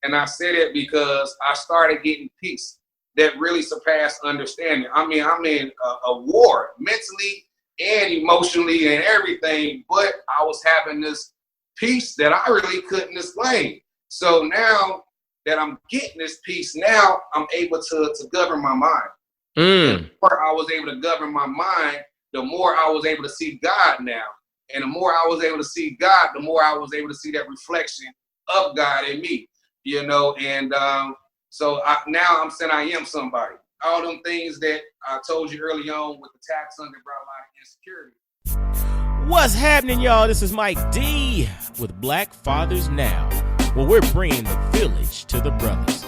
And I said it because I started getting peace that really surpassed understanding. I mean, I'm in a war mentally and emotionally and everything, but I was having this peace that I really couldn't explain. So now that I'm getting this peace, now I'm able to govern my mind. And the more I was able to govern my mind, the more I was able to see God now. And the more I was able to see God, the more I was able to see that reflection of God in me, you know. And now I'm saying I am somebody. All them things that I told you early on with the tax on that brought a lot of insecurity. What's happening, y'all? This is Mike D with Black Fathers Now, where we're bringing the village to the brothers.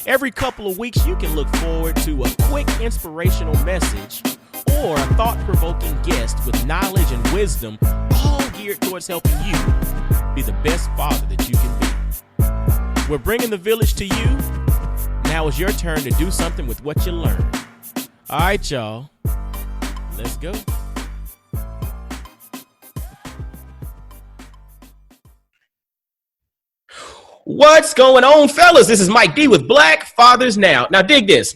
Every couple of weeks, you can look forward to a quick inspirational message or a thought-provoking guest with knowledge and wisdom, all geared towards helping you be the best father that you can be. We're bringing the village to you. Now it's your turn to do something with what you learned. All right, y'all. Let's go. What's going on, fellas? This is Mike D with Black Fathers Now. Now, dig this.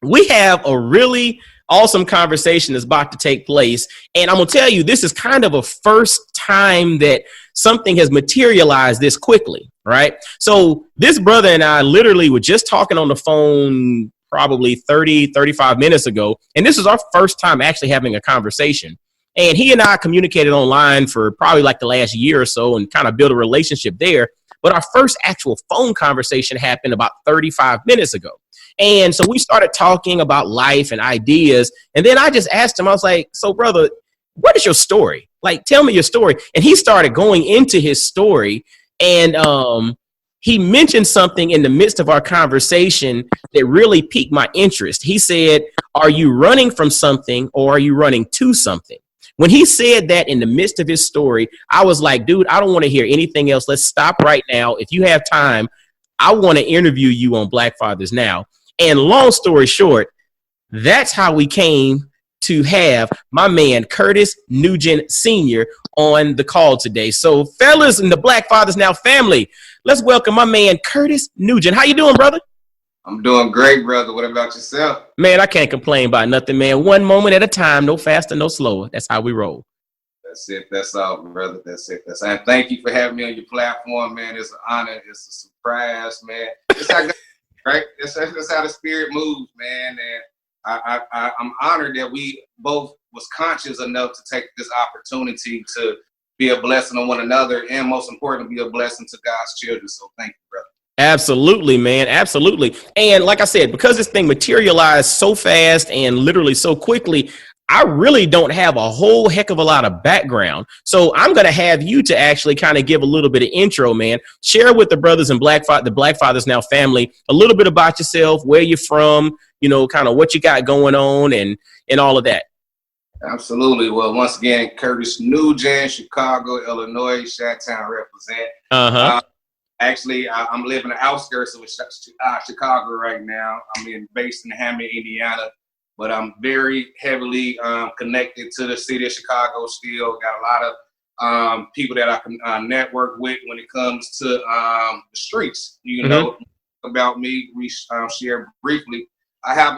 We have a really awesome conversation that's about to take place. And I'm going to tell you, this is kind of a first time that something has materialized this quickly, right? So this brother and I literally were just talking on the phone probably 35 minutes ago. And this is our first time actually having a conversation. And he and I communicated online for probably like the last year or so and kind of built a relationship there. But our first actual phone conversation happened about 35 minutes ago. And so we started talking about life and ideas. And then I just asked him, I was like, so brother, what is your story? Like, tell me your story. And he started going into his story. And he mentioned something in the midst of our conversation that really piqued my interest. He said, are you running from something or are you running to something? When he said that in the midst of his story, I was like, dude, I don't want to hear anything else. Let's stop right now. If you have time, I want to interview you on Black Fathers Now. And long story short, that's how we came to have my man Curtis Nugent Sr. on the call today. So fellas in the Black Fathers Now family, let's welcome my man Curtis Nugent. How you doing, brother? I'm doing great, brother. What about yourself? Man, I can't complain about nothing, man. One moment at a time, no faster, no slower. That's how we roll. That's it. That's all, brother. That's it. That's it. And thank you for having me on your platform, man. It's an honor. It's a surprise, man. It's how, right? That's how the spirit moves, man. And I'm honored that we both was conscious enough to take this opportunity to be a blessing on one another, and most importantly, be a blessing to God's children. So thank you, brother. Absolutely, man. Absolutely. And like I said, because this thing materialized so fast and literally so quickly, I really don't have a whole heck of a lot of background. So I'm going to have you to actually kind of give a little bit of intro, man. Share with the brothers and the Black Fathers Now family a little bit about yourself, where you're from, you know, kind of what you got going on and all of that. Absolutely. Well, once again, Curtis Nugent, Chicago, Illinois, Chi-Town represent. Actually, I'm living in the outskirts of Chicago right now. I'm based in Hammond, Indiana, but I'm very heavily connected to the city of Chicago still. Got a lot of people that I can network with when it comes to the streets. You know, about me, we share briefly. I've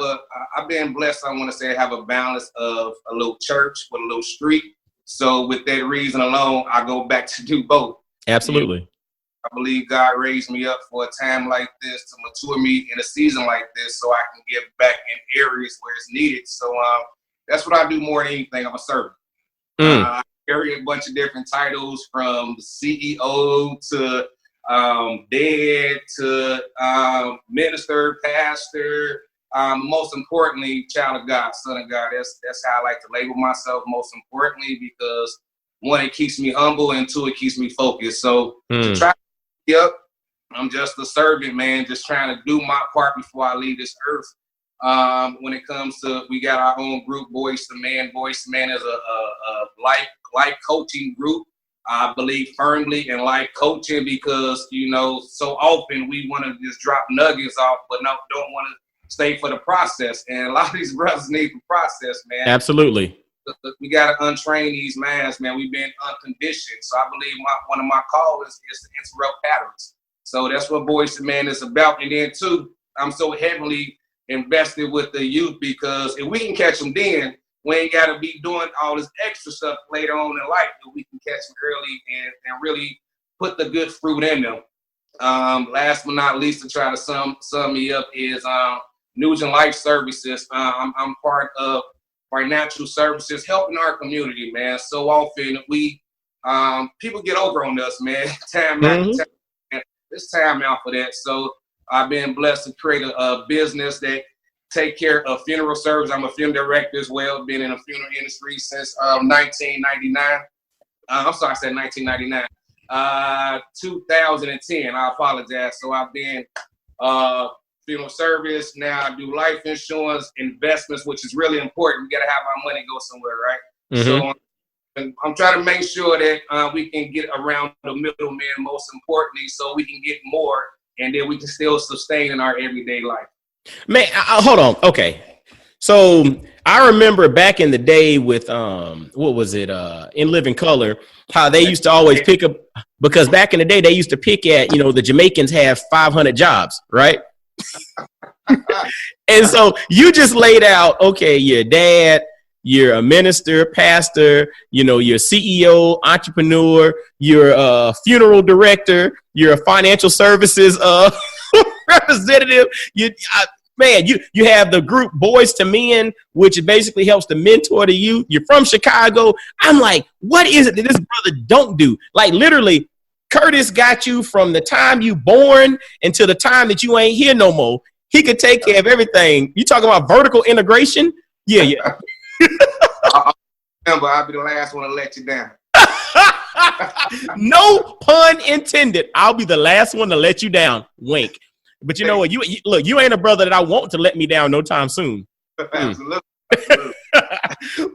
been blessed, I want to say, I have a balance of a little church with a little street. So with that reason alone, I go back to do both. Absolutely. I believe God raised me up for a time like this to mature me in a season like this so I can give back in areas where it's needed. So that's what I do more than anything. I'm a servant. I carry a bunch of different titles from CEO to dad to minister, pastor, most importantly, child of God, son of God. That's how I like to label myself, most importantly, because one, it keeps me humble, and two, it keeps me focused. So to try. Yep, I'm just a servant, man, just trying to do my part before I leave this earth. When it comes to, we got our own group, Boys to Man. Boys to Man is a life coaching group. I believe firmly in life coaching because, you know, so often we want to just drop nuggets off, but don't want to stay for the process. And a lot of these brothers need the process, man. Absolutely. We got to untrain these minds, man. We've been unconditioned. So I believe one of my calls is to interrupt patterns. So that's what Boys to Men is about. And then too, I'm so heavily invested with the youth because if we can catch them then, we ain't got to be doing all this extra stuff later on in life. If we can catch them early and really put the good fruit in them. Last but not least, to try to sum me up is Nugent Life Services. I'm part of financial services, helping our community, man. So often we people get over on us, man. Time after time. It's time out for that. So I've been blessed to create a business that take care of funeral service. I'm a film director as well. Been in the funeral industry since 1999. I'm sorry, I said 1999. 2010. I apologize. So I've been funeral service. Now I do life insurance, investments, which is really important. We got to have our money go somewhere, right? So I'm trying to make sure that we can get around the middleman, most importantly, so we can get more, and then we can still sustain in our everyday life. Man, hold on. Okay. So I remember back in the day with what was it? In Living Color, how they used to always pick up, because back in the day they used to pick at, the Jamaicans have 500 jobs, right? And so you just laid out, okay, you're a dad, you're a minister, pastor, you're a CEO, entrepreneur, you're a funeral director, you're a financial services representative. You have the group Boys to Men, which basically helps to mentor the youth. You're from Chicago. I'm like, what is it that this brother don't do? Like, literally, Curtis got you from the time you born until the time that you ain't here no more. He could take care of everything. You talking about vertical integration? Yeah. Remember, I'll be the last one to let you down. No pun intended. I'll be the last one to let you down. Wink. But you know what? You look, you ain't a brother that I want to let me down no time soon. Absolutely.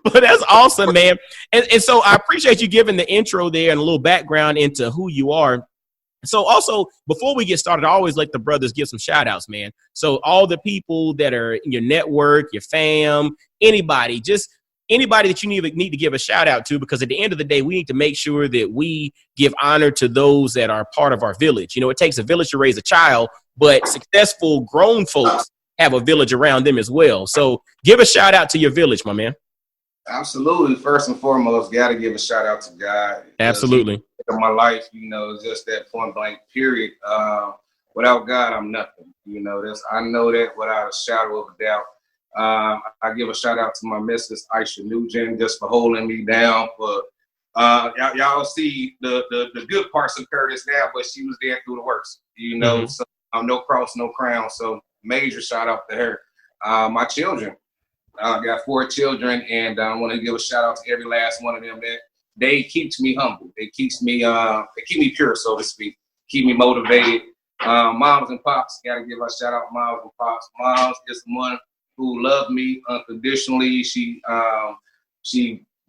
But that's awesome, man. And so I appreciate you giving the intro there and a little background into who you are. So also, before we get started, I always let the brothers give some shout outs, man. So all the people that are in your network, your fam, anybody that you need to give a shout out to, because at the end of the day, we need to make sure that we give honor to those that are part of our village. It takes a village to raise a child, but successful grown folks have a village around them as well. So give a shout out to your village, my man. Absolutely. First and foremost, got to give a shout out to God. Absolutely. In my life, just that point blank period. Without God, I'm nothing. I know that without a shadow of a doubt. I give a shout out to my missus, Aisha Nugent, just for holding me down. For y'all see the good parts of Curtis now, but she was there through the worst. So no cross, no crown. So major shout out to her. My children, I got 4 children, and I want to give a shout out to every last one of them. That they keeps me humble. They keep me pure, so to speak. Keep me motivated. Moms and pops, gotta give a shout out, moms and pops. Moms is the one who loved me unconditionally. She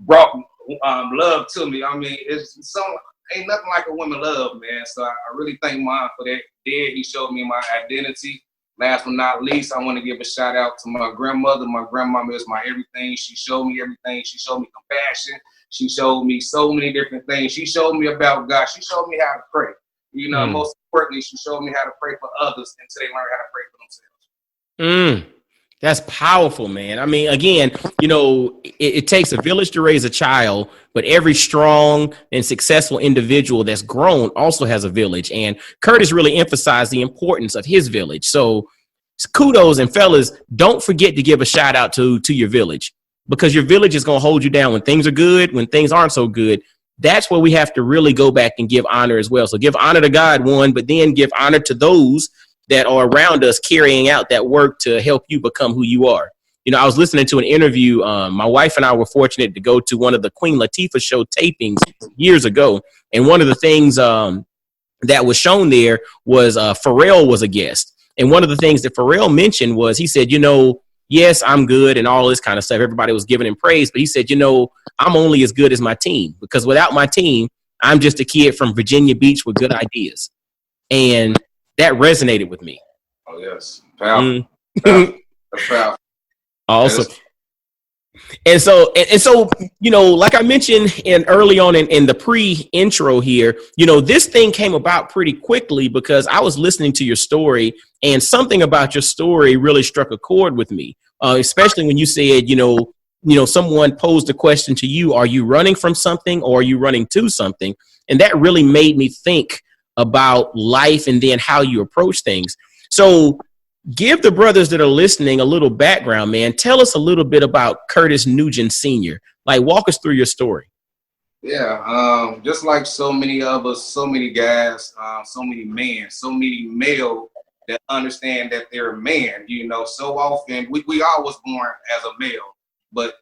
brought love to me. I mean, ain't nothing like a woman love, man. So I really thank Mom for that. Dad, he showed me my identity. Last but not least, I want to give a shout out to my grandmother. My grandmama is my everything. She showed me everything. She showed me compassion. She showed me so many different things. She showed me about God. She showed me how to pray. Most importantly, she showed me how to pray for others until they learn how to pray for themselves. That's powerful, man. I mean, again, it takes a village to raise a child, but every strong and successful individual that's grown also has a village. And Curtis really emphasized the importance of his village. So kudos, and fellas, don't forget to give a shout out to your village, because your village is going to hold you down when things are good, when things aren't so good. That's where we have to really go back and give honor as well. So give honor to God, one, but then give honor to those that are around us carrying out that work to help you become who you are. I was listening to an interview. My wife and I were fortunate to go to one of the Queen Latifah show tapings years ago. And one of the things that was shown there was Pharrell was a guest. And one of the things that Pharrell mentioned was, he said, yes, I'm good and all this kind of stuff. Everybody was giving him praise, but he said, I'm only as good as my team, because without my team, I'm just a kid from Virginia Beach with good ideas. And that resonated with me. Oh, yes. Powerful. That's powerful. Awesome. And so, you know, like I mentioned early on in the pre-intro here, you know, this thing came about pretty quickly because I was listening to your story, and something about your story really struck a chord with me, especially when you said, someone posed a question to you: are you running from something, or are you running to something? And that really made me think about life and then how you approach things. So give the brothers that are listening a little background, man. Tell us a little bit about Curtis Nugent Sr. Like, walk us through your story. Yeah, just like so many of us, so many guys, so many men, so many male that understand that they're a man. You know, so often we all was born as a male, but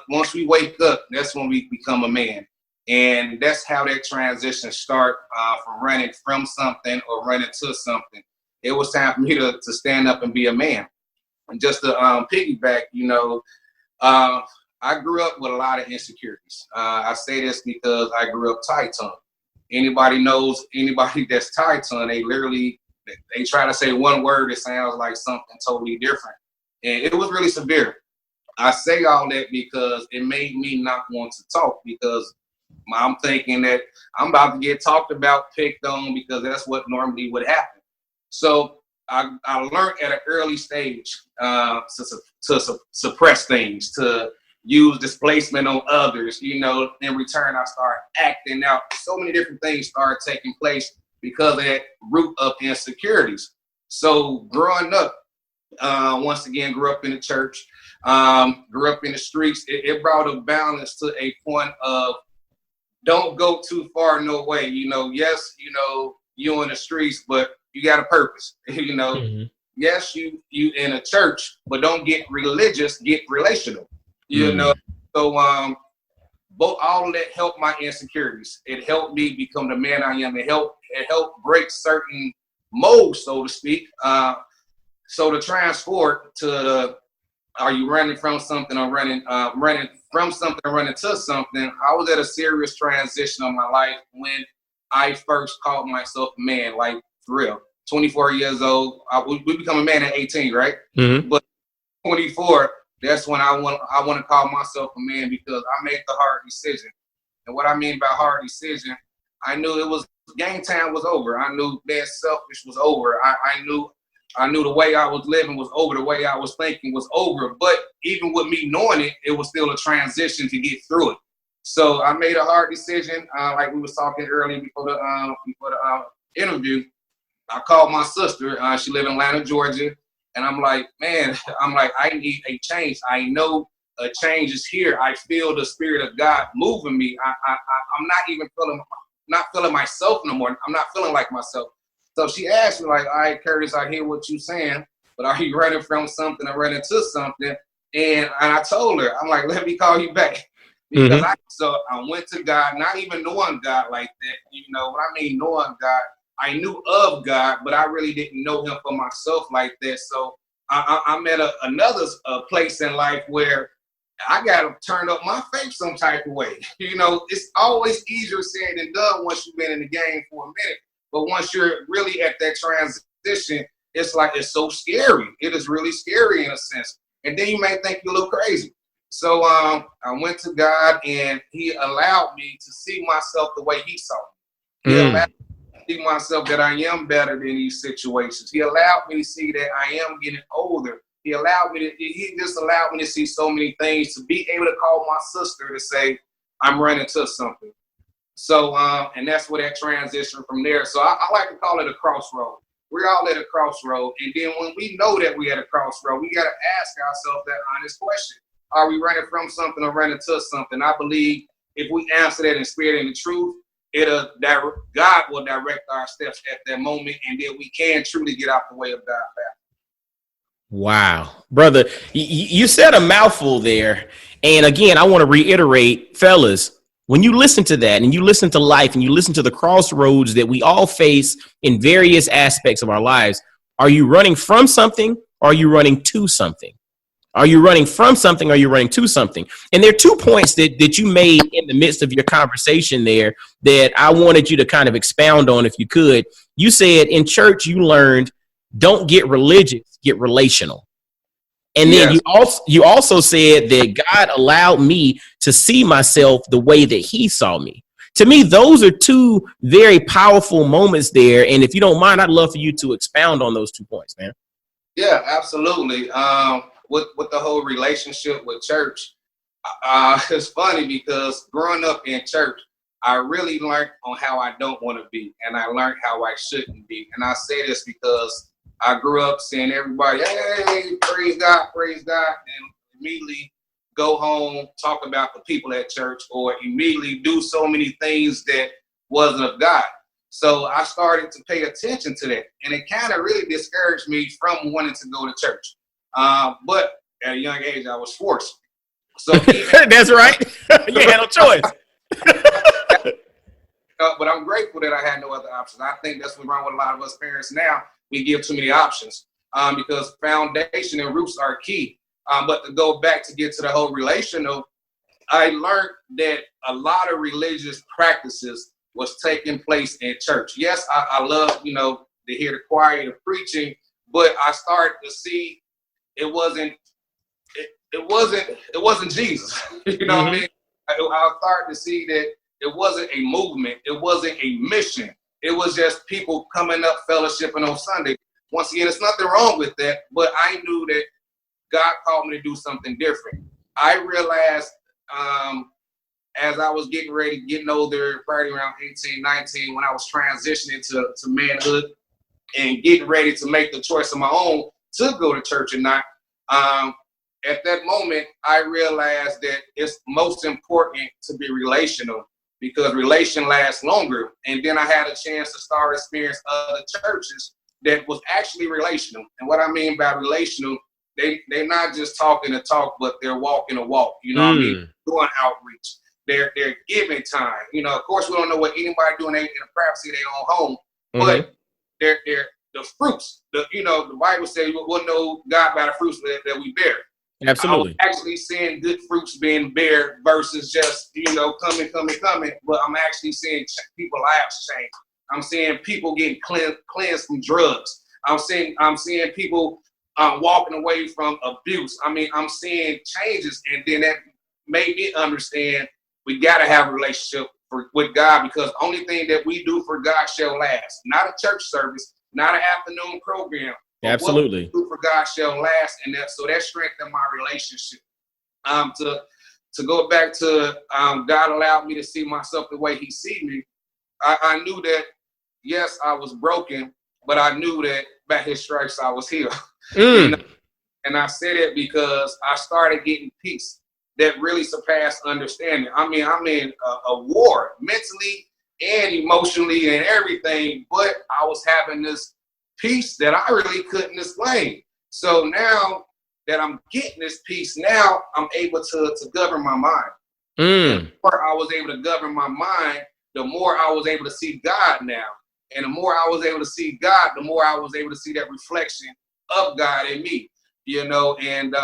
once we wake up, that's when we become a man. And that's how that transition start, from running from something or running to something. It was time for me to stand up and be a man. And just to piggyback, I grew up with a lot of insecurities. I say this because I grew up tight-tongued. Anybody knows anybody that's tight-tongued, they try to say one word that sounds like something totally different. And it was really severe. I say all that because it made me not want to talk, because I'm thinking that I'm about to get talked about, picked on, because that's what normally would happen. So I learned at an early stage to suppress things, to use displacement on others. In return, I started acting out. So many different things started taking place because of that root of insecurities. So growing up, once again, grew up in the church, grew up in the streets. It brought a balance to a point of don't go too far, no way. Yes, you in the streets, but you got a purpose. Mm-hmm. Yes, you in a church, but don't get religious, get relational. So both all of that helped my insecurities. It helped me become the man I am. It helped break certain molds, so to speak. So to transport to the, are you running from something or running from something or running to something? I was at a serious transition of my life when I first called myself a man, like for real. 24 years old. We become a man at 18, right? Mm-hmm. But 24, that's when I want to call myself a man, because I made the hard decision. And what I mean by hard decision, I knew it was game time was over. I knew being selfish was over. I knew the way I was living was over. The way I was thinking was over. But even with me knowing it, it was still a transition to get through it. So I made a hard decision, like we was talking earlier before the interview. I called my sister. She lived in Atlanta, Georgia. And I'm like, man, I need a change. I know a change is here. I feel the Spirit of God moving me. I'm not feeling myself no more. I'm not feeling like myself. So she asked me, like, all right, Curtis, I hear what you're saying, but are you running from something or running to something? And I told her, I'm like, let me call you back. Because I went to God, not even knowing God like that. What I mean, knowing God. I knew of God, but I really didn't know him for myself like that. So I'm at another place in life where I got to turn up my faith some type of way. It's always easier said than done once you've been in the game for a minute. But once you're really at that transition, it's like, it's so scary. It is really scary in a sense. And then you may think you're a little crazy. So I went to God, and he allowed me to see myself the way he saw me. He allowed see myself that I am better than these situations. He allowed me to see that I am getting older. He just allowed me to see so many things, to be able to call my sister to say, I'm running to something. So, and that's where that transition from there. So I like to call it a crossroad. We're all at a crossroad. And then when we know that we're at a crossroad, we got to ask ourselves that honest question. Are we running from something or running to something? I believe if we answer that in spirit and in truth, God will direct our steps at that moment, and then we can truly get out the way of God's path. Wow, brother, you said a mouthful there. And again, I want to reiterate, fellas, when you listen to that and you listen to life and you listen to the crossroads that we all face in various aspects of our lives, are you running from something, or are you running to something? Are you running from something? Or are you running to something? And there are 2 points that you made in the midst of your conversation there that I wanted you to kind of expound on, if you could. You said in church you learned, don't get religious, get relational. And then you also said that God allowed me to see myself the way that he saw me. To me, those are two very powerful moments there. And if you don't mind, I'd love for you to expound on those 2 points, man. Yeah, absolutely. With the whole relationship with church, it's funny because growing up in church, I really learned on how I don't want to be, and I learned how I shouldn't be. And I say this because I grew up seeing everybody, hey, praise God, and immediately go home, talk about the people at church, or immediately do so many things that wasn't of God. So I started to pay attention to that, and it kind of really discouraged me from wanting to go to church. But at a young age, I was forced. So that's right. You had no choice. But I'm grateful that I had no other options. I think that's what's wrong with a lot of us parents now. We give too many options because foundation and roots are key. But to go back to get to the whole relational, I learned that a lot of religious practices was taking place in church. Yes, I love, to hear the choir, the preaching, but I started to see it wasn't Jesus. You know what I mean? I started to see that it wasn't a movement. It wasn't a mission. It was just people coming up, fellowshipping on Sunday. Once again, there's nothing wrong with that, but I knew that God called me to do something different. I realized as I was getting older, probably around 18, 19, when I was transitioning to manhood and getting ready to make the choice of my own to go to church or not, at that moment, I realized that it's most important to be relational because relation lasts longer. And then I had a chance to start experience other churches that was actually relational. And what I mean by relational, they're not just talking the talk, but they're walking a walk. You know what I mean? Doing outreach. They're giving time. Of course, we don't know what anybody doing in the privacy of their own home, but they're the fruits. The Bible says we'll know God by the fruits that we bear. Absolutely. I was actually seeing good fruits being bared versus just, coming. But I'm actually seeing people lives change. I'm seeing people getting cleansed from drugs. I'm seeing people walking away from abuse. I mean, I'm seeing changes, and then that made me understand we got to have a relationship with God because the only thing that we do for God shall last. Not a church service, not an afternoon program. Absolutely. What we do for God shall last, and that strengthened my relationship. To go back to God allowed me to see myself the way He see me. I knew that yes, I was broken, but I knew that by His stripes I was healed. And I said it because I started getting peace that really surpassed understanding. I mean, I'm in a war mentally and emotionally and everything, but I was having this peace that I really couldn't explain. So now that I'm getting this peace, now I'm able to govern my mind. The more I was able to govern my mind, the more I was able to see God now. And the more I was able to see God, the more I was able to see that reflection of God in me, and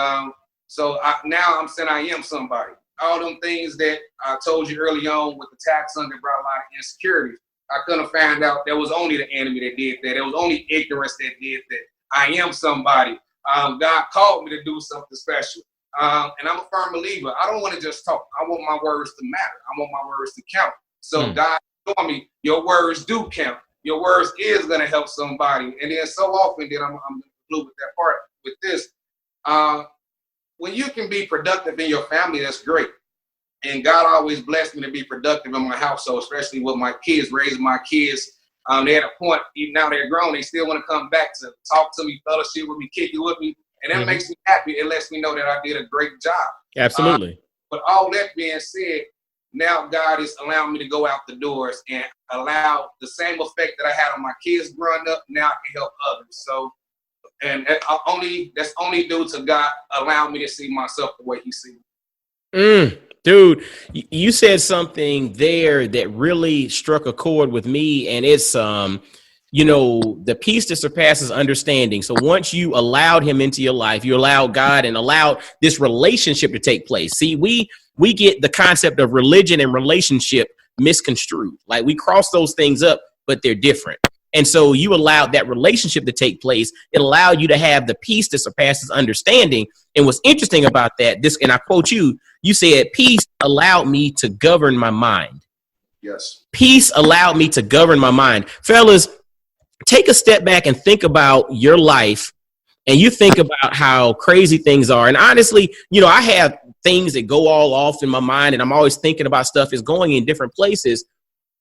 so now I'm saying I am somebody. All them things that I told you early on with the tax under brought a lot of insecurity. I couldn't find out there was only the enemy that did that. There was only ignorance that did that. I am somebody. God called me to do something special. And I'm a firm believer. I don't want to just talk. I want my words to matter. I want my words to count. So God told me your words do count. Your words is going to help somebody. And then so often that I'm blue with that part with this. When you can be productive in your family, that's great. And God always blessed me to be productive in my household, especially with my kids, raising my kids. They're at a point, even now they're grown, they still want to come back to talk to me, fellowship with me, kick it with me. And that makes me happy. It lets me know that I did a great job. Absolutely. But all that being said, now God is allowing me to go out the doors and allow the same effect that I had on my kids growing up, now I can help others. So, and that's only due to God allowing me to see myself the way He sees me. Dude, you said something there that really struck a chord with me, and it's the peace that surpasses understanding. So once you allowed Him into your life, you allowed God and allowed this relationship to take place. See, we get the concept of religion and relationship misconstrued. Like we cross those things up, but they're different. And so you allowed that relationship to take place. It allowed you to have the peace that surpasses understanding. And what's interesting about that, and I quote you, you said, peace allowed me to govern my mind. Yes. Peace allowed me to govern my mind. Fellas, take a step back and think about your life, and you think about how crazy things are. And honestly, I have things that go all off in my mind, and I'm always thinking about stuff is going in different places.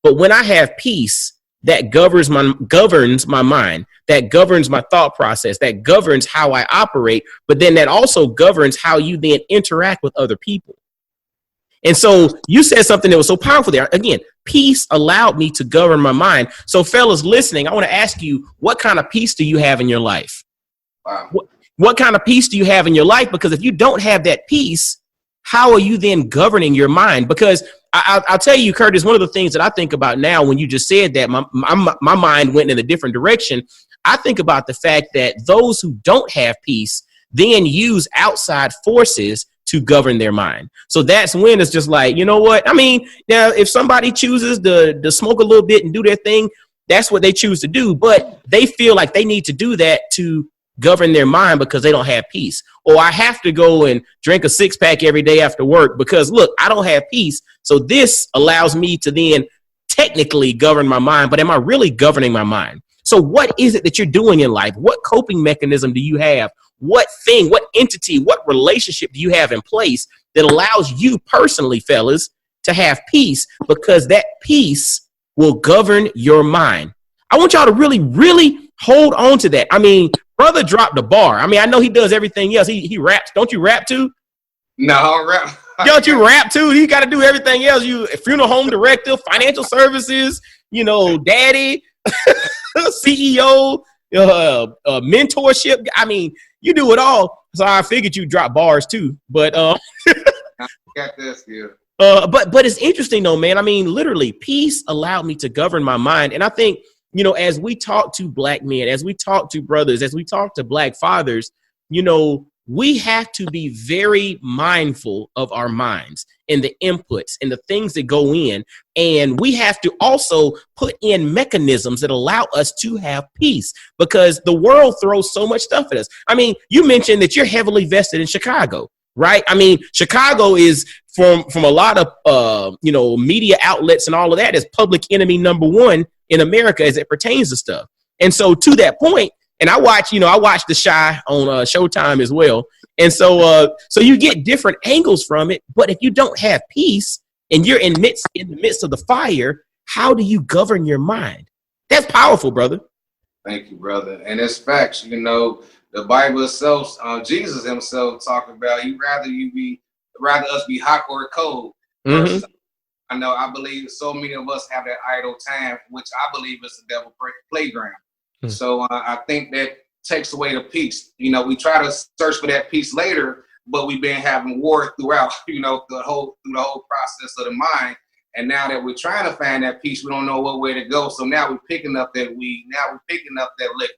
But when I have peace, that governs my mind, that governs my thought process, that governs how I operate, but then that also governs how you then interact with other people. And so you said something that was so powerful there. Again, peace allowed me to govern my mind. So fellas listening, I want to ask you, what kind of peace do you have in your life? Wow. What kind of peace do you have in your life? Because if you don't have that peace, how are you then governing your mind? Because I'll tell you, Curtis, one of the things that I think about now when you just said that, my mind went in a different direction. I think about the fact that those who don't have peace then use outside forces to govern their mind. So that's when it's just like, you know what? I mean, now if somebody chooses to smoke a little bit and do their thing, that's what they choose to do. But they feel like they need to do that to govern their mind because they don't have peace. Or I have to go and drink a 6-pack every day after work because, look, I don't have peace. So this allows me to then technically govern my mind. But am I really governing my mind? So what is it that you're doing in life? What coping mechanism do you have? What thing, what entity, what relationship do you have in place that allows you personally, fellas, to have peace? Because that peace will govern your mind. I want y'all to really, really hold on to that. I mean, brother dropped the bar. I mean, I know he does everything else. He raps. Don't you rap too? No, I don't rap. Don't you rap too? You got to do everything else. You funeral home director, financial services, daddy, CEO, mentorship. I mean, you do it all. So I figured you drop bars too. But I got this here. But it's interesting though, man. I mean, literally, peace allowed me to govern my mind. And I think, as we talk to Black men, as we talk to brothers, as we talk to Black fathers, we have to be very mindful of our minds and the inputs and the things that go in. And we have to also put in mechanisms that allow us to have peace because the world throws so much stuff at us. I mean, you mentioned that you're heavily vested in Chicago, right? I mean, Chicago is from a lot of, media outlets and all of that is public enemy number one in America as it pertains to stuff. And so to that point, and I watch The Chi on Showtime as well. And so you get different angles from it. But if you don't have peace and you're in the midst of the fire, how do you govern your mind? That's powerful, brother. Thank you, brother. And it's facts. The Bible itself, Jesus himself talked about he'd rather us be hot or cold. Mm-hmm. I believe so many of us have that idle time, which I believe is the devil's playground. So I think that takes away the peace. We try to search for that peace later, but we've been having war throughout, through the whole process of the mind. And now that we're trying to find that peace, we don't know what way to go. So now we're picking up that weed. Now we're picking up that liquor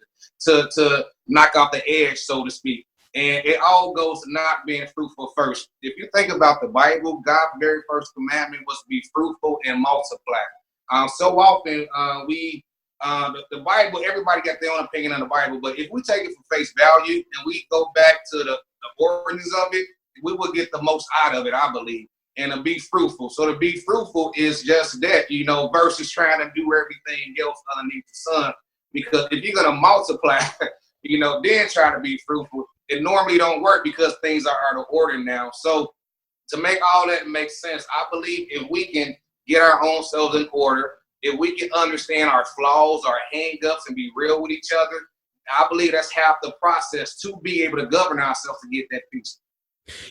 to knock off the edge, so to speak. And it all goes to not being fruitful first. If you think about the Bible, God's very first commandment was to be fruitful and multiply. So often the Bible, everybody got their own opinion on the Bible, but if we take it for face value and we go back to the origins of it, we will get the most out of it, I believe, and to be fruitful. So to be fruitful is just that, versus trying to do everything else underneath the sun. Because if you're going to multiply, then try to be fruitful, it normally don't work because things are out of order now. So to make all that make sense, I believe if we can get our own selves in order, if we can understand our flaws, our hang-ups, and be real with each other, I believe that's half the process to be able to govern ourselves to get that peace.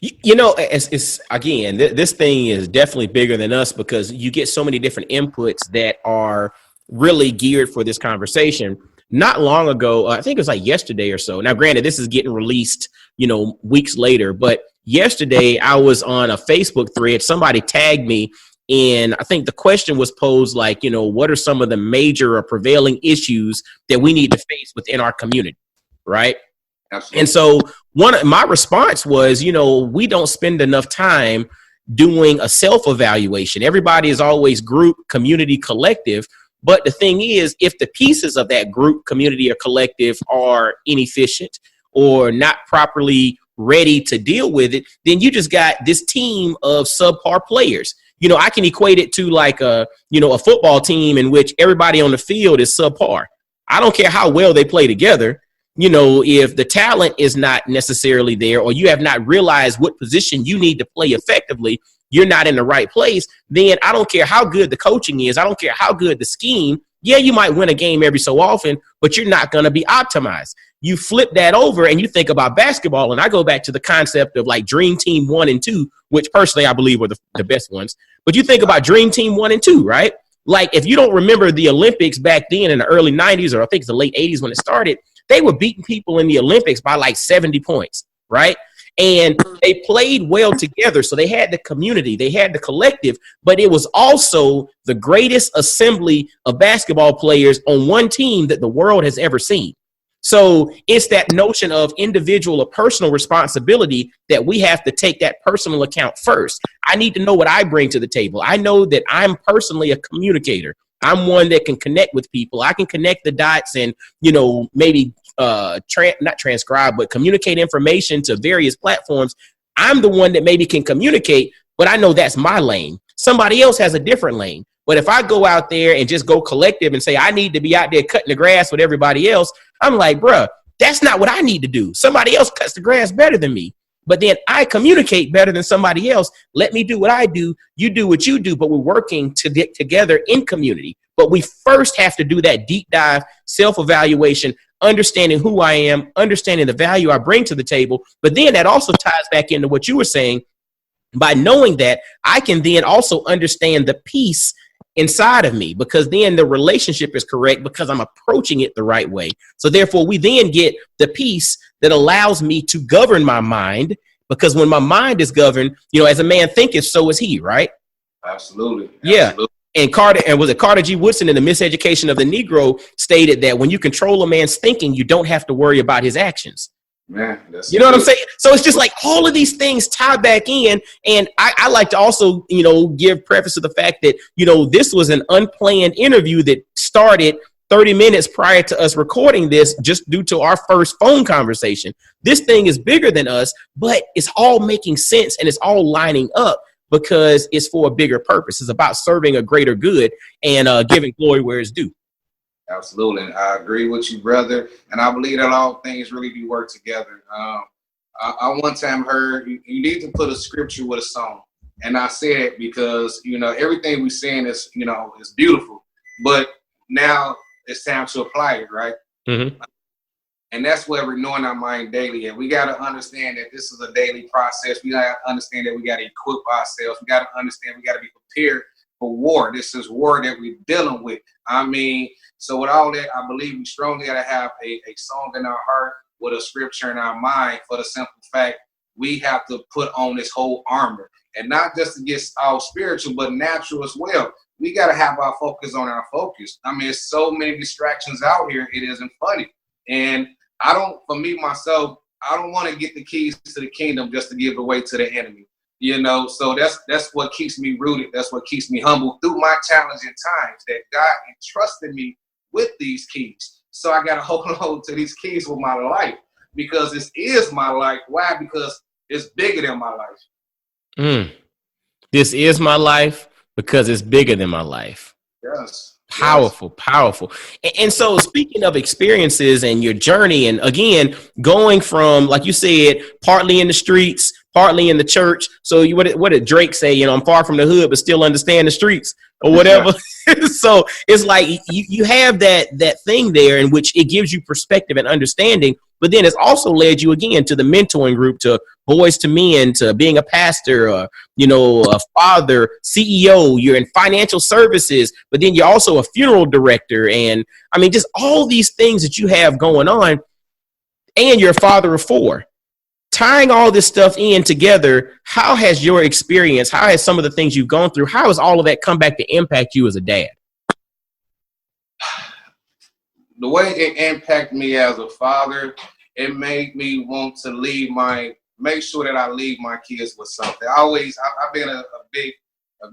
It's again, this thing is definitely bigger than us because you get so many different inputs that are really geared for this conversation. Not long ago, I think it was like yesterday or so. Now, granted, this is getting released, weeks later, but yesterday I was on a Facebook thread. Somebody tagged me. And I think the question was posed like, what are some of the major or prevailing issues that we need to face within our community, right? Absolutely. And so my response was, we don't spend enough time doing a self-evaluation. Everybody is always group, community, collective. But the thing is, if the pieces of that group, community, or collective are inefficient or not properly ready to deal with it, then you just got this team of subpar players. You know, I can equate it to like a football team in which everybody on the field is subpar. I don't care how well they play together. You know, if the talent is not necessarily there, or you have not realized what position you need to play effectively, you're not in the right place, then I don't care how good the coaching is. I don't care how good the scheme. Yeah, you might win a game every so often, but you're not going to be optimized. You flip that over and you think about basketball, and I go back to the concept of like Dream Team 1 and 2, which personally I believe were the best ones. But you think about Dream Team 1 and 2, right? Like if you don't remember the Olympics back then in the early 90s, or I think it's the late 80s when it started, they were beating people in the Olympics by like 70 points, right? And they played well together. So they had the community, they had the collective, but it was also the greatest assembly of basketball players on one team that the world has ever seen. So it's that notion of individual or personal responsibility that we have to take that personal account first. I need to know what I bring to the table. I know that I'm personally a communicator. I'm one that can connect with people. I can connect the dots and, you know, maybe not transcribe, but communicate information to various platforms. I'm the one that maybe can communicate, but I know that's my lane. Somebody else has a different lane. But if I go out there and just go collective and say, I need to be out there cutting the grass with everybody else, I'm like, bruh, that's not what I need to do. Somebody else cuts the grass better than me. But then I communicate better than somebody else. Let me do what I do. You do what you do, but we're working to get together in community. But we first have to do that deep dive, self-evaluation, understanding who I am, understanding the value I bring to the table. But then that also ties back into what you were saying. By knowing that, I can then also understand the peace inside of me, because then the relationship is correct because I'm approaching it the right way. So therefore, we then get the peace that allows me to govern my mind, because when my mind is governed, you know, as a man thinketh, so is he, right? Absolutely. Yeah. Absolutely. And Carter G. Woodson in The Miseducation of the Negro stated that when you control a man's thinking, you don't have to worry about his actions. Man, you know what I'm saying? So it's just like all of these things tie back in. And I like to also, you know, give preface to the fact that, you know, this was an unplanned interview that started 30 minutes prior to us recording this, just due to our first phone conversation. This thing is bigger than us, but it's all making sense and it's all lining up because it's for a bigger purpose. It's about serving a greater good and giving glory where it's due. Absolutely. I agree with you, brother. And I believe that all things really do work together. I one time heard you need to put a scripture with a song. And I said it because, you know, everything we're saying is, you know, is beautiful. But now it's time to apply it, right? Mm-hmm. And that's where we're renewing our mind daily. And we got to understand that this is a daily process. We got to understand that we got to equip ourselves. We got to understand we got to be prepared for war. This is war that we're dealing with. I mean, so with all that, I believe we strongly got to have a song in our heart with a scripture in our mind, for the simple fact we have to put on this whole armor, and not just to get all spiritual, but natural as well. We got to have our focus on our focus. I mean, there's so many distractions out here. It isn't funny. And for me, myself, I don't want to get the keys to the kingdom just to give away to the enemy. You know, so that's what keeps me rooted. That's what keeps me humble through my challenging times, that God entrusted me with these keys. So I got to hold on to these keys with my life, because this is my life. Why? Because it's bigger than my life. This is my life because it's bigger than my life. Yes. Powerful, yes. Powerful. And so speaking of experiences and your journey, and again, going from, like you said, partly in the streets, partly in the church. So what did Drake say? You know, I'm far from the hood, but still understand the streets or whatever. So it's like you have that thing there in which it gives you perspective and understanding, but then it's also led you again to the mentoring group, to Boys to Men, to being a pastor, you know, a father, CEO, you're in financial services, but then you're also a funeral director. And I mean, just all these things that you have going on, and you're a father of 4. Tying all this stuff in together, how has your experience, how has some of the things you've gone through, how has all of that come back to impact you as a dad? The way it impacted me as a father, it made me want to make sure that I leave my kids with something. I've been a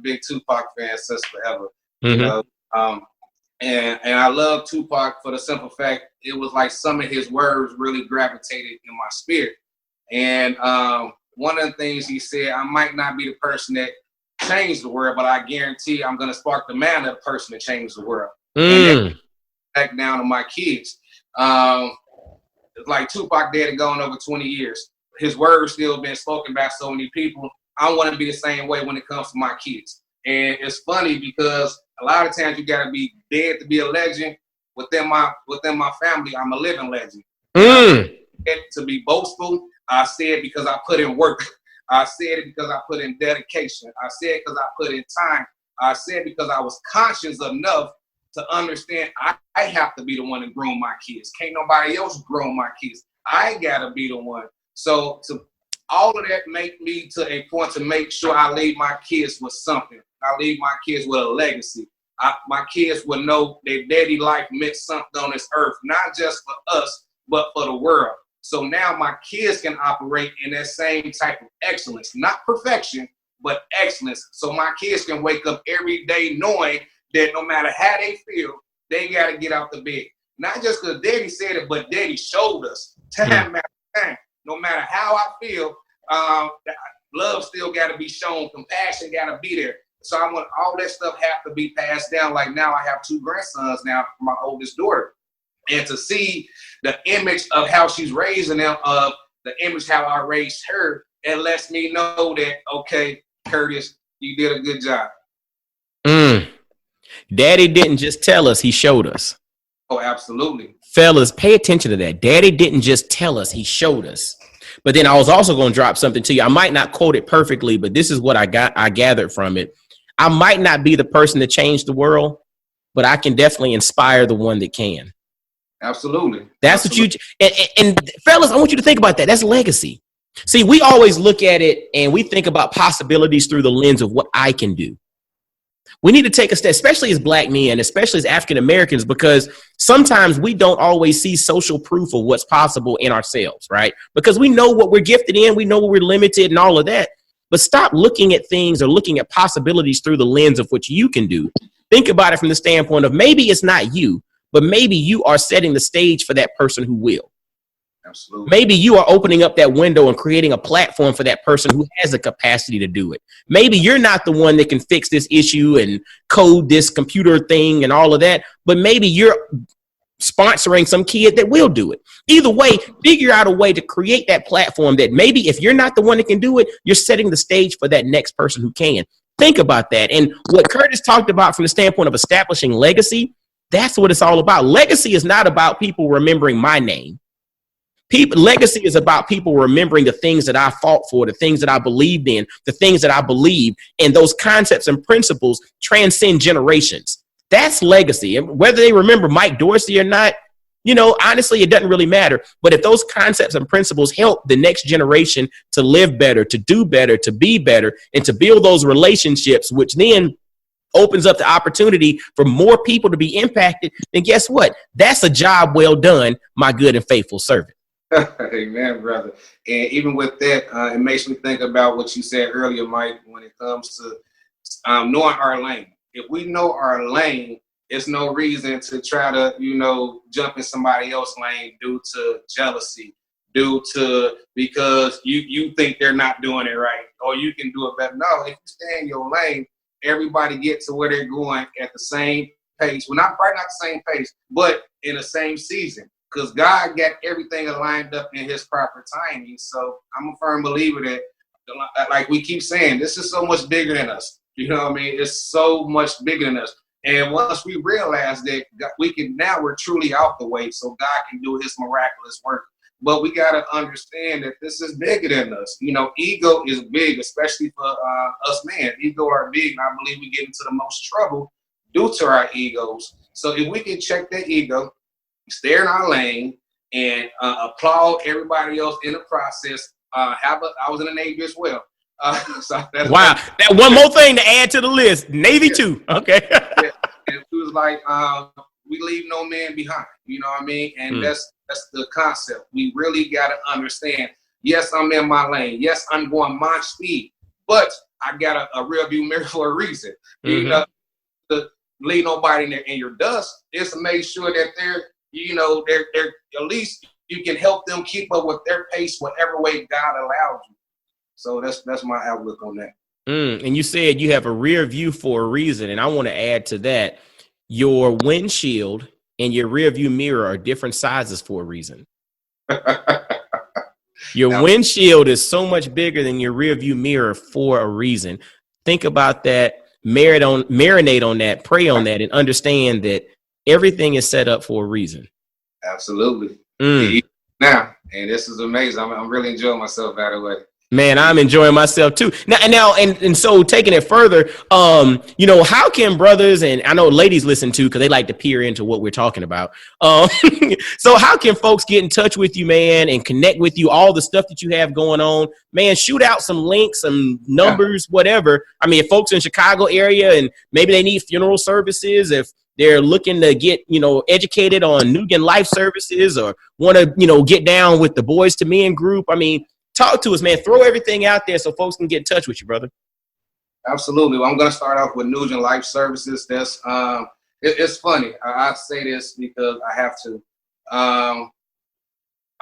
big Tupac fan since forever. Mm-hmm. You know, And I love Tupac for the simple fact it was like some of his words really gravitated in my spirit. And one of the things he said, I might not be the person that changed the world, but I guarantee I'm going to spark the man of the person that changed the world. And back down to my kids. It's like Tupac dead and gone over 20 years. His words still been spoken by so many people. I want to be the same way when it comes to my kids. And it's funny because a lot of times you got to be dead to be a legend. Within my family, I'm a living legend. To be boastful, I said it because I put in work. I said it because I put in dedication. I said it because I put in time. I said it because I was conscious enough to understand I have to be the one to groom my kids. Can't nobody else groom my kids. I gotta be the one. So to all of that make me to a point to make sure I leave my kids with something. I leave my kids with a legacy. My kids will know their daddy life meant something on this earth, not just for us, but for the world. So now my kids can operate in that same type of excellence, not perfection, but excellence. So my kids can wake up every day knowing that no matter how they feel, they got to get out the bed. Not just because daddy said it, but daddy showed us time after time. No matter how I feel, love still got to be shown. Compassion got to be there. So I want all that stuff have to be passed down. Like now I have 2 grandsons now for my oldest daughter. And to see the image of how she's raising them, of the image how I raised her, it lets me know that, okay, Curtis, you did a good job. Daddy didn't just tell us, he showed us. Oh, absolutely. Fellas, pay attention to that. Daddy didn't just tell us, he showed us. But then I was also going to drop something to you. I might not quote it perfectly, but this is what I gathered from it. I might not be the person to change the world, but I can definitely inspire the one that can. Absolutely. That's absolutely what you, and fellas, I want you to think about that. That's legacy. See, we always look at it and we think about possibilities through the lens of what I can do. We need to take a step, especially as Black men, especially as African Americans, because sometimes we don't always see social proof of what's possible in ourselves, right? Because we know what we're gifted in, we know what we're limited and all of that. But stop looking at things or looking at possibilities through the lens of what you can do. Think about it from the standpoint of maybe it's not you, but maybe you are setting the stage for that person who will. Absolutely. Maybe you are opening up that window and creating a platform for that person who has the capacity to do it. Maybe you're not the one that can fix this issue and code this computer thing and all of that, but maybe you're sponsoring some kid that will do it. Either way, figure out a way to create that platform that maybe if you're not the one that can do it, you're setting the stage for that next person who can. Think about that. And what Curtis talked about from the standpoint of establishing legacy, that's what it's all about. Legacy is not about people remembering my name. Legacy is about people remembering the things that I fought for, the things that I believed in, the things that I believe, and those concepts and principles transcend generations. That's legacy. And whether they remember Mike Dorsey or not, you know, honestly, it doesn't really matter. But if those concepts and principles help the next generation to live better, to do better, to be better, and to build those relationships, which then opens up the opportunity for more people to be impacted, then guess what? That's a job well done, my good and faithful servant. Amen, brother. And even with that, it makes me think about what you said earlier, Mike, when it comes to knowing our lane. If we know our lane, it's no reason to try to, you know, jump in somebody else's lane due to jealousy, because you think they're not doing it right, or you can do it better. No, if you stay in your lane, everybody gets to where they're going at the same pace. Well, probably not the same pace, but in the same season. Because God got everything lined up in his proper timing. So I'm a firm believer that, like we keep saying, this is so much bigger than us. You know what I mean? It's so much bigger than us. And once we realize that we're truly out the way, so God can do his miraculous work. But we got to understand that this is bigger than us. You know, ego is big, especially for us men. Ego are big, and I believe we get into the most trouble due to our egos. So if we can check that ego, stay in our lane, and applaud everybody else in the process. I was in the Navy as well. So wow. That one more thing to add to the list. Navy too. Okay. Yeah. It was like, we leave no man behind. You know what I mean? And that's the concept. We really got to understand, yes, I'm in my lane. Yes, I'm going my speed. But I got a rear view mirror for a reason. You know, leave nobody in your dust. It's to make sure that they're at least you can help them keep up with their pace whatever way God allows you. So that's my outlook on that. And you said you have a rear view for a reason, and I want to add to that, your windshield and your rear view mirror are different sizes for a reason. Your windshield is so much bigger than your rear view mirror for a reason. Think about that, marinate on that, pray on that, and understand that everything is set up for a reason. Absolutely. Now, and this is amazing. I'm really enjoying myself, by the way. Man, I'm enjoying myself too. Now, so taking it further, how can brothers, and I know ladies listen too, because they like to peer into what we're talking about. So how can folks get in touch with you, man, and connect with you, all the stuff that you have going on, man? Shoot out some links, some numbers, whatever. I mean, if folks in Chicago area and maybe they need funeral services, if they're looking to get, educated on Nugen Life Services or want to, get down with the Boys to Men group. I mean, talk to us, man. Throw everything out there so folks can get in touch with you, brother. Absolutely. Well, I'm going to start off with Nugen Life Services. That's it's funny. I say this because I have to. I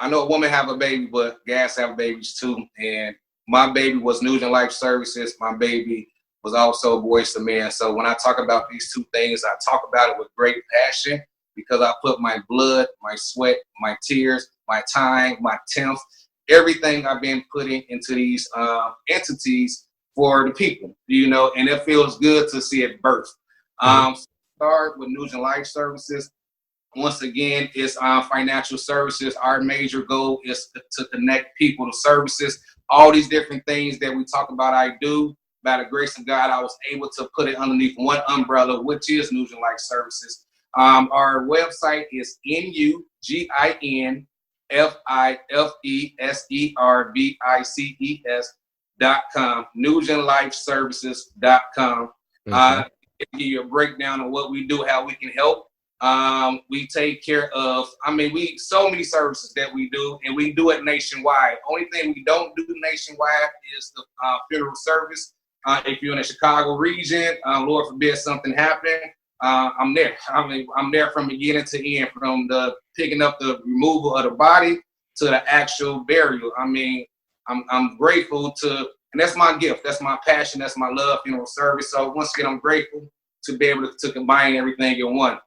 know a woman have a baby, but guys have babies too. And my baby was Nugen Life Services. My baby was also Boys to Men. So when I talk about these two things, I talk about it with great passion because I put my blood, my sweat, my tears, my time, my temps, everything I've been putting into these entities for the people, and it feels good to see it birth. Start with Nugen Life Services. Once again, it's financial services. Our major goal is to connect people to services. All these different things that we talk about, I do. By the grace of God, I was able to put it underneath one umbrella, which is Nugen Life Services. Our website is NUGINFIFESERVICES.com, NugenLifeServices.com. Give you a breakdown of what we do, how we can help. We take care of, so many services that we do, and we do it nationwide. Only thing we don't do nationwide is the funeral service. If you're in the Chicago region, Lord forbid something happen, I'm there. I'm there from beginning to end, from the picking up the removal of the body to the actual burial. I'm grateful to, and that's my gift. That's my passion. That's my love, funeral service. So once again, I'm grateful to be able to combine everything in one.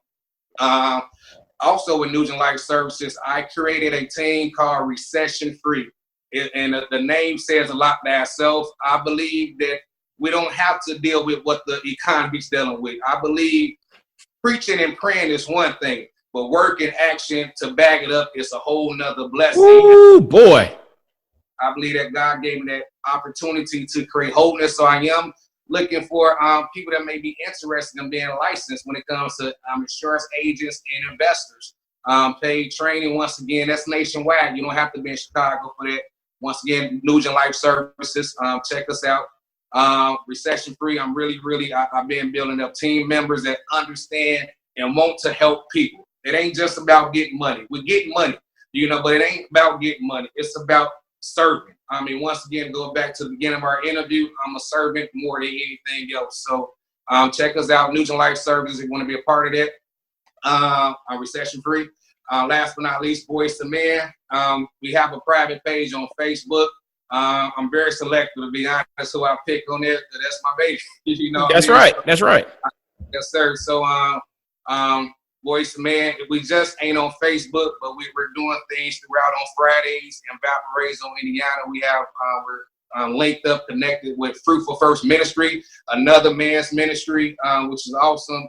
Also with Nugen Life Services, I created a team called Recession Free. And the name says a lot by itself. I believe that we don't have to deal with what the economy's dealing with. I believe preaching and praying is one thing, but work and action to back it up is a whole nother blessing. Ooh, boy. I believe that God gave me that opportunity to create wholeness. So I am looking for people that may be interested in being licensed when it comes to insurance agents and investors. Paid training, once again, that's nationwide. You don't have to be in Chicago for that. Once again, Nugen Life Services, check us out. Recession Free, I've been building up team members that understand and want to help people. It ain't just about getting money. We're getting money, but it ain't about getting money. It's about serving. Once again, go back to the beginning of our interview, I'm a servant more than anything else. So check us out, Nugen Life Services, if you want to be a part of that. Recession Free. Last but not least, Boys to Men. We have a private page on Facebook. I'm very selective, to be honest, who I pick on it. That's my baby. That's right. That's right. Yes, sir. So, Boys to Men, we just ain't on Facebook, but we're doing things throughout on Fridays in Valparaiso, Indiana. We have we're linked up, connected with Fruitful First Ministry, another man's ministry, which is awesome.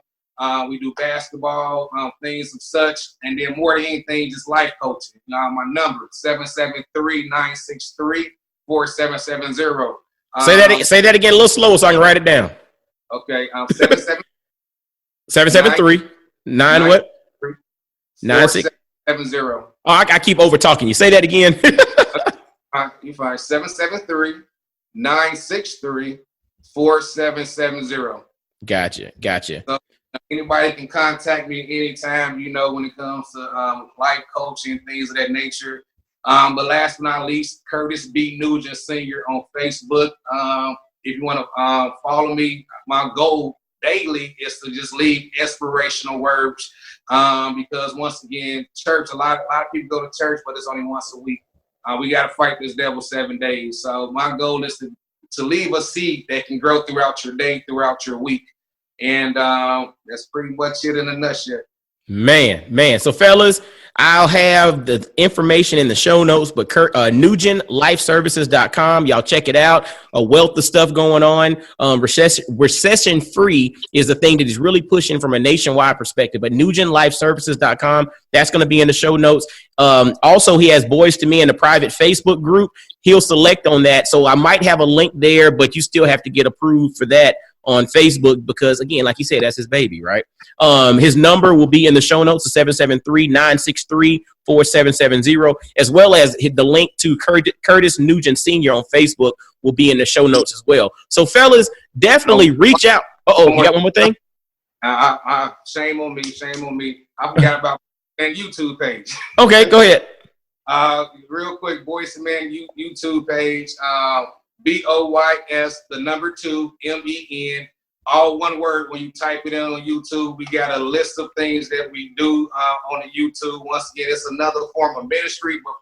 We do basketball, things of such, and then more than anything, just life coaching. My number 773-963-4770. Say that again a little slower so I can write it down. Okay, 773 9 what? 9670. Oh, I keep over talking you. Say that again. You find 773-963-4770. Gotcha. So anybody can contact me anytime, when it comes to life coaching, things of that nature. But last but not least, Curtis B. Nugent Sr. on Facebook. If you want to follow me, my goal daily is to just leave inspirational words. Because once again, church, a lot of people go to church, but it's only once a week. We got to fight this devil 7 days. So my goal is to leave a seed that can grow throughout your day, throughout your week. And that's pretty much it in a nutshell. Man. So fellas, I'll have the information in the show notes, but NugentLifeServices.com. Y'all check it out. A wealth of stuff going on. Recession free is the thing that is really pushing from a nationwide perspective, but NugentLifeServices.com, that's going to be in the show notes. Also, he has Boys to Me in the private Facebook group. He'll select on that. So I might have a link there, but you still have to get approved for that on Facebook because, again, like you said, that's his baby, right? His number will be in the show notes, 773-963-4770, as well as the link to Curtis Nugent Sr. on Facebook will be in the show notes as well. So, fellas, definitely reach out. You got one more thing? Shame on me. I forgot about my YouTube page. Okay, go ahead. Real quick, Boys to Men YouTube page. BOYS, the number 2, MEN, all one word. When you type it in on YouTube, we got a list of things that we do on the YouTube. Once again, it's another form of ministry, but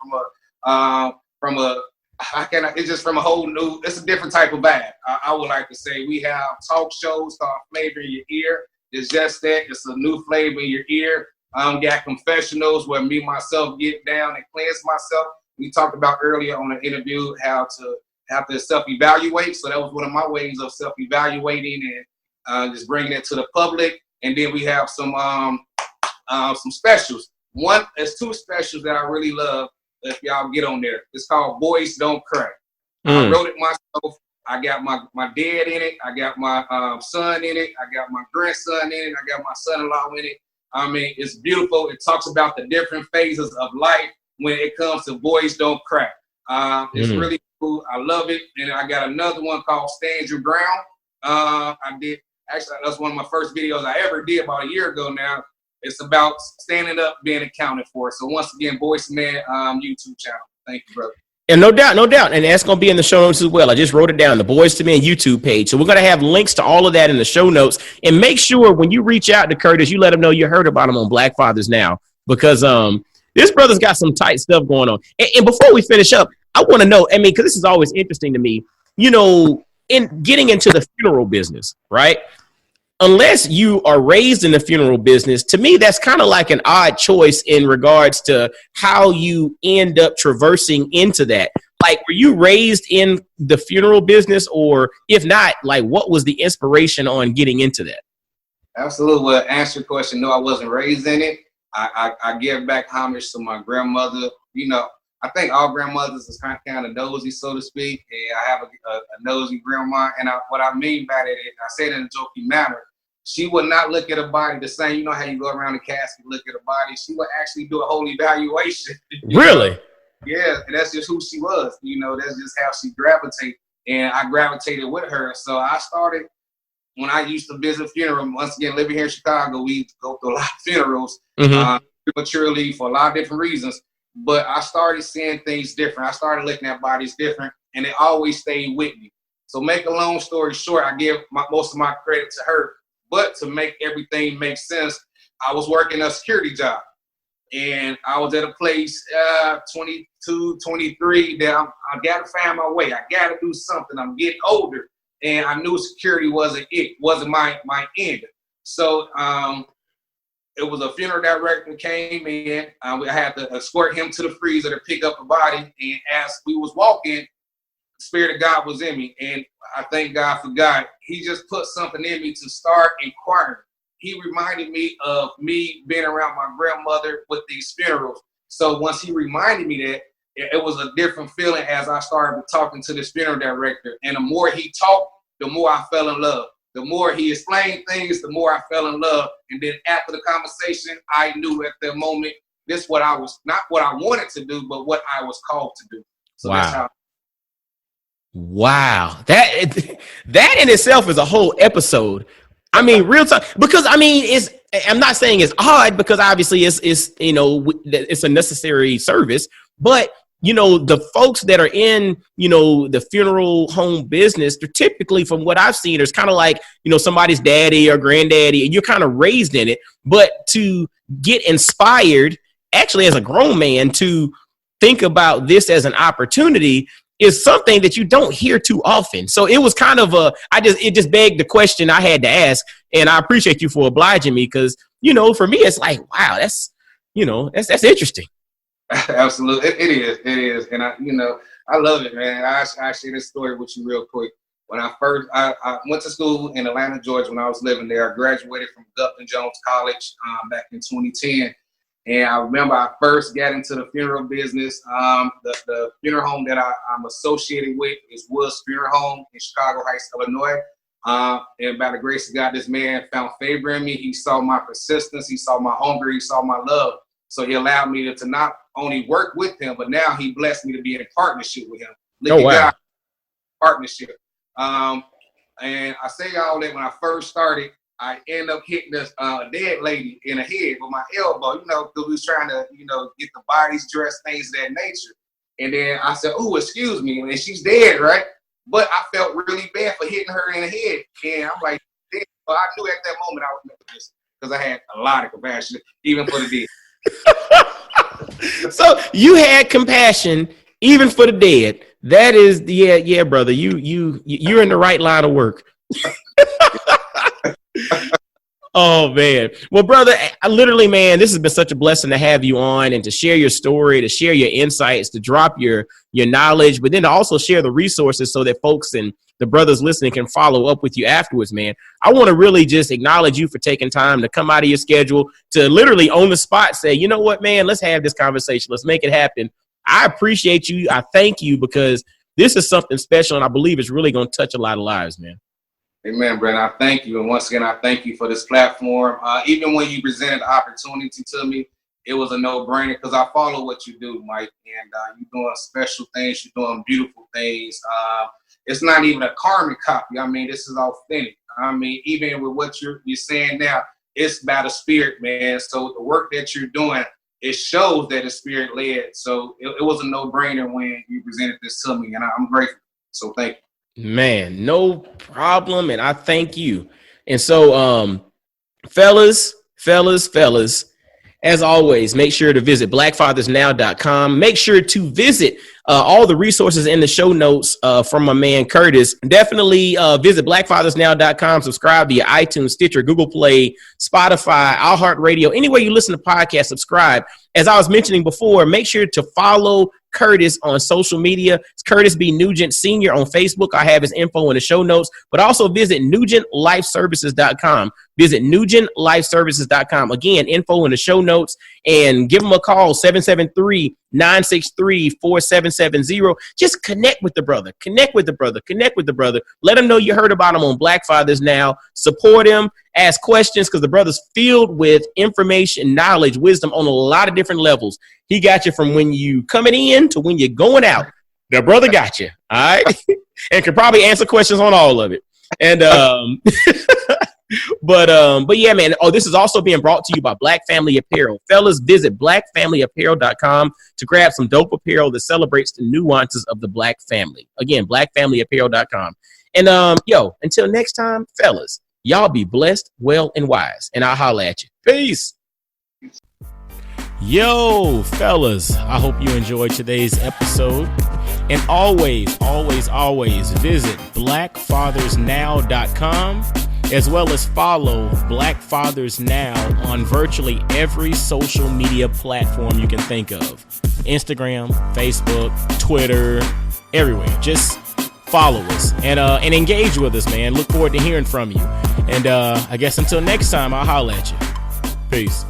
it's just from a whole new, it's a different type of vibe. I would like to say we have talk shows called Flavor in Your Ear. It's just that, it's a new flavor in your ear. Got confessionals where me, myself, get down and cleanse myself. We talked about earlier on the interview how to self-evaluate. So that was one of my ways of self-evaluating and just bringing it to the public. And then we have some specials. There's 2 specials that I really love. If y'all get on there, it's called Boys Don't Cry. I wrote it myself. I got my dad in it. I got my son in it. I got my grandson in it. I got my son-in-law in it. I mean, it's beautiful. It talks about the different phases of life when it comes to Boys Don't Cry. It's really cool. I love it. And I got another one called Stand Your Ground. That's one of my first videos I ever did about a year ago now. It's about standing up, being accounted for. So once again, Boys to Men YouTube channel. Thank you, brother. And no doubt. And that's going to be in the show notes as well. I just wrote it down, the Boys to Men YouTube page. So we're going to have links to all of that in the show notes. And make sure when you reach out to Curtis, you let him know you heard about him on Black Fathers Now. Because this brother's got some tight stuff going on. And before we finish up, I want to know, because this is always interesting to me, in getting into the funeral business, right? Unless you are raised in the funeral business, to me, that's kind of like an odd choice in regards to how you end up traversing into that. Like, were you raised in the funeral business? Or if not, like, what was the inspiration on getting into that? Absolutely. Well, answer your question. No, I wasn't raised in it. I give back homage to my grandmother. I think all grandmothers is kind of nosy, so to speak. And I have a nosy grandma. And what I mean by that is, I say it in a joking manner, she would not look at a body the same. You know how you go around the casket, look at a body. She would actually do a whole evaluation. Really? Yeah, and that's just who she was. That's just how she gravitated. And I gravitated with her. So I started, when I used to visit funerals, once again, living here in Chicago, we go through a lot of funerals prematurely for a lot of different reasons. But I started seeing things different. I started looking at bodies different, and it always stayed with me. So make a long story short, I give most of my credit to her. But to make everything make sense, I was working a security job. And I was at a place, 22, 23, that I got to find my way. I got to do something. I'm getting older. And I knew security wasn't my end. So it was a funeral director came in. I had to escort him to the freezer to pick up a body. And as we was walking, the Spirit of God was in me. And I thank God for God. He just put something in me to start inquiring. He reminded me of me being around my grandmother with these funerals. So once he reminded me that, it was a different feeling as I started talking to this funeral director. And the more he talked, the more I fell in love. The more he explained things, the more I fell in love. And then after the conversation, I knew at that moment, this what I was, not what I wanted to do, but what I was called to do. So wow. That's how. Wow. That in itself is a whole episode. I mean, real time, because I'm not saying it's odd, because obviously it's a necessary service, but you know, the folks that are in, you know, the funeral home business, they're typically, from what I've seen, it's kind of like, you know, somebody's daddy or granddaddy, and you're kind of raised in it. But to get inspired, actually, as a grown man, to think about this as an opportunity is something that you don't hear too often. So it was kind of it just begged the question I had to ask. And I appreciate you for obliging me, because, you know, for me, it's like, wow, that's interesting. Absolutely. It is. And I love it, man. I share this story with you real quick. When I went to school in Atlanta, Georgia, when I was living there, I graduated from Gupton Jones College back in 2010. And I remember I first got into the funeral business. The funeral home that I'm associated with is Woods Funeral Home in Chicago Heights, Illinois. And by the grace of God, this man found favor in me. He saw my persistence. He saw my hunger. He saw my love. So he allowed me to not only work with him, but now he blessed me to be in a partnership with him. Oh, wow. God, partnership. And I say all that when I first started, I end up hitting a dead lady in the head with my elbow, you know, because we was trying to, you know, get the bodies dressed, things of that nature. And then I said, "Oh, excuse me," and she's dead, right? But I felt really bad for hitting her in the head. And I'm like, damn. So I knew at that moment I was making this, because I had a lot of compassion, even for the dead. So you had compassion even for the dead. That is, yeah, brother. You're in the right line of work. Oh, man. Well, brother, I literally, man, this has been such a blessing to have you on and to share your story, to share your insights, to drop your knowledge, but then to also share the resources so that folks and the brothers listening can follow up with you afterwards, man. I want to really just acknowledge you for taking time to come out of your schedule to literally on the spot say, you know what, man, let's have this conversation. Let's make it happen. I appreciate you. I thank you, because this is something special, and I believe it's really going to touch a lot of lives, man. Amen, Brent. I thank you. And once again, I thank you for this platform. Even when you presented the opportunity to me, it was a no-brainer, because I follow what you do, Mike. And you're doing special things. You're doing beautiful things. It's not even a carbon copy. I mean, this is authentic. I mean, even with what you're saying now, it's about the spirit, man. So the work that you're doing, it shows that it's spirit-led. So it was a no-brainer when you presented this to me, and I'm grateful. So thank you. Man, no problem. And I thank you. And so, fellas, as always, make sure to visit blackfathersnow.com. Make sure to visit all the resources in the show notes from my man Curtis. Definitely visit blackfathersnow.com. Subscribe via iTunes, Stitcher, Google Play, Spotify, iHeartRadio. Anywhere you listen to podcasts, subscribe. As I was mentioning before, make sure to follow Curtis on social media. It's Curtis B. Nugent Sr. on Facebook. I have his info in the show notes, but also visit NugentLifeServices.com. Visit NugentLifeServices.com. Again, info in the show notes, and give them a call, 773-963-4770. Just connect with the brother. Let him know you heard about him on Black Fathers Now. Support him. Ask questions, because the brother's filled with information, knowledge, wisdom on a lot of different levels. He got you from when you coming in to when you're going out. The brother got you, all right? And can probably answer questions on all of it. And but yeah, man. Oh, this is also being brought to you by Black Family Apparel. Fellas, visit blackfamilyapparel.com to grab some dope apparel that celebrates the nuances of the Black family. Again, blackfamilyapparel.com. And until next time, fellas, y'all be blessed, well, and wise. And I'll holler at you. Peace. Yo, fellas, I hope you enjoyed today's episode. And always visit blackfathersnow.com, as well as follow Black Fathers Now on virtually every social media platform you can think of. Instagram, Facebook, Twitter, everywhere. Just follow us and engage with us, man. Look forward to hearing from you. And I guess until next time, I'll holler at you. Peace.